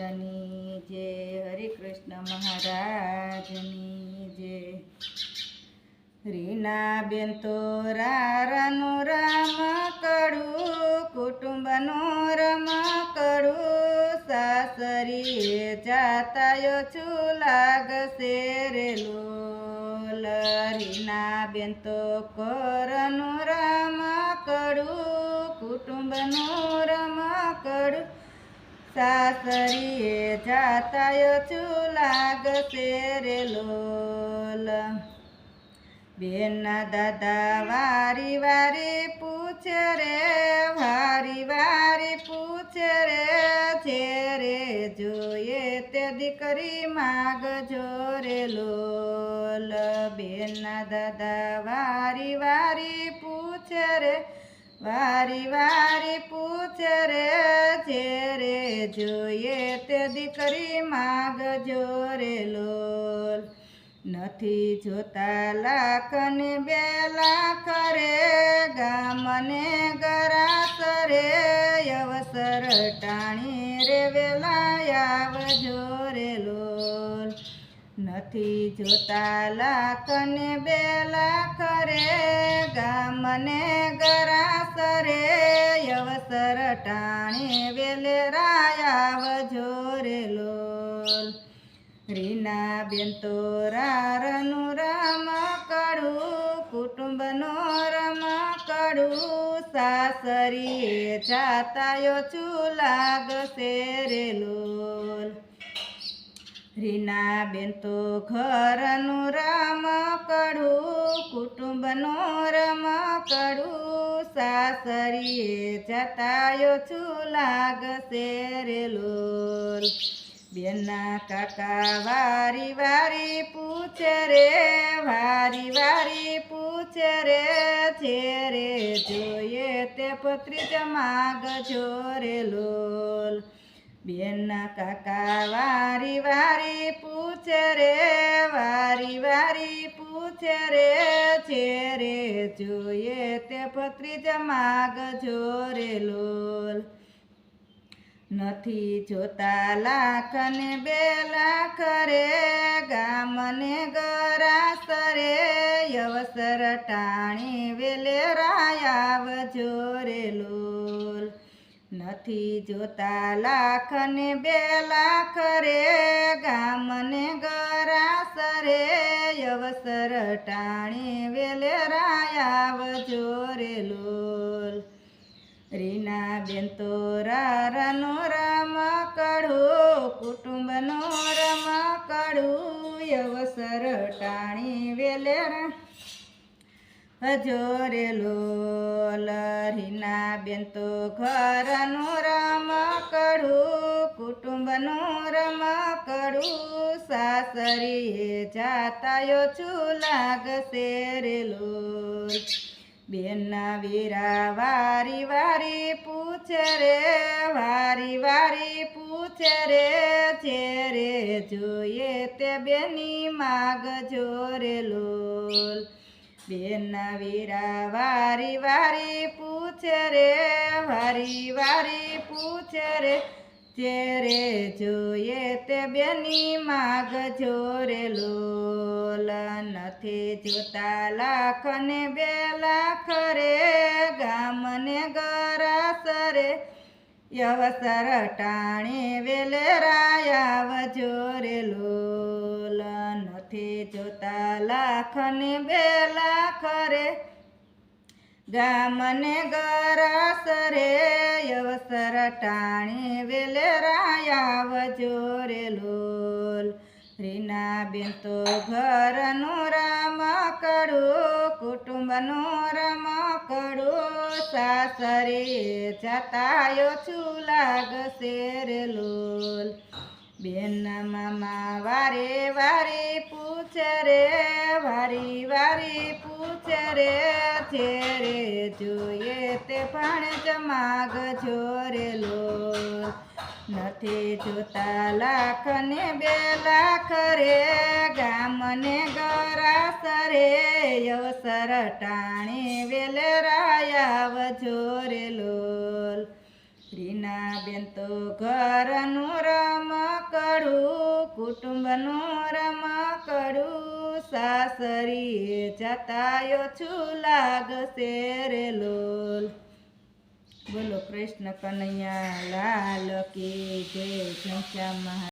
મહારાજની જય, હરિકૃષ્ણ મહારાજની જય. રીનાબેન તો રારાનું રમકડું, કુટુંબનું રમકડું, સાસરીએ જાતાયો છું લાગશે રે લોલ. રીનાબેન તો કોરનું રમકડું, કુટુંબનું રમકડું, સાસરીએ જાતાયો છું લાગશે રે લોલ. બેનના દાદા વારી વારી પૂછે રે, વારી વારી પૂછે રે, છે રે જોઈએ તે દીકરી માગજો રે લોલ. બેનના દાદા વારી વારી પૂછે રે, વારી વારી પૂછે રે, છે રે જોઈએ તે દીકરી માગજો રે લોલ. નથી જોતા લાખ ને 2 લાખ રે, ગામને ગરાસ રે, અવસર ટાણી રે વેલા આવજો રે લોલ. નથી જોતા લાખ ને 2 લાખ રે, ગામને ગરાસ રે, અવસર ટાણી વેલેરા આવજો રે લોલ. રીનાબેન તો રારનું રમકડું, કુટુંબનું રમકડું, સાસરીએ જાતાયો છું લાગશે રે લોલ. રીનાબેન તો ઘરનું રમકડું, કુટુંબનું રમકડું, સાસરીએ જાતાયો છું લાગશે રે લોલ. બેનના કાકા વારી વારી પૂછે રે, વારી વારી પૂછે રે, છે રે જોઈએ તે પત્રીજ માગજો રે લોલ. બેનના કાકા વારી વારી પૂછે રે, વારી વારી પૂછે રે, છે રે જોઈએ તે પત્રીજ માગજો રે લોલ. નથી જોતા લાખ ને 2 લાખ રે, ગામને ગરાસ રે, અવસર ટાણી વેલેરા આવજો રે લોલ. નથી જોતા લાખ ને 2 લાખ રે, ગામને ગરાસ રે, અવસર ટાણી વેલેરા આવજો રે લોલ. રીનાબેન તો રારાનું રમકડું, કુટુંબનું રમકડું, અવસર ટાણી વેલેરા આવજો રે લોલ. રીનાબેન તો ઘરનું રમકડું, કુટુંબનું રમકડું, સાસરીએ જાતાયો છું લાગશે રે લોલ. બેનના વીરા વારી વારી પૂછે રે, વારી વારી પૂછે રે, છે રે જોઈએ તે બેની માગજો રે લોલ. બેનના વીરા વારી વારી પૂછે રે, વારી વારી પૂછે રે, છે રે જોઈએ તે બેની માગજો રે લોલ. નથી જોતા લાખ ને 2 લાખ રે, ગામને ગરાસ રે, અવસર ટાણી વેલેરા આવજો રે લોલ. નથી જોતા લાખ ને 2 લાખ રે, ગામને ગરાસ રે, અવસર ટાણી વેલેરા આવજો રે લોલ. રીનાબેન તો ઘરનું રમકડું, કુટુંબનું રમકડું, સાસરીએ જાતાયો છું લાગશે રે લોલ. બેનના મામા વારે વારે પૂછે રે, વારી વારી પૂછે રે, છે રે જોઈએ તે ભાણેજ માગજો રે લોલ. નથી જોતા લાખ ને 2 લાખ રે, ગામને ગરાસ રે, અવસર ટાણી વેલેરા આવજો રે લોલ. રીનાબેન તો ઘરનું રમ કુટુંબનું રમકડું સાસરીએ જતાયો છું લાગશે રે લોલ. બોલો કૃષ્ણ કનૈયા લાલ કી જય. ઘનશ્યામ મહારાજ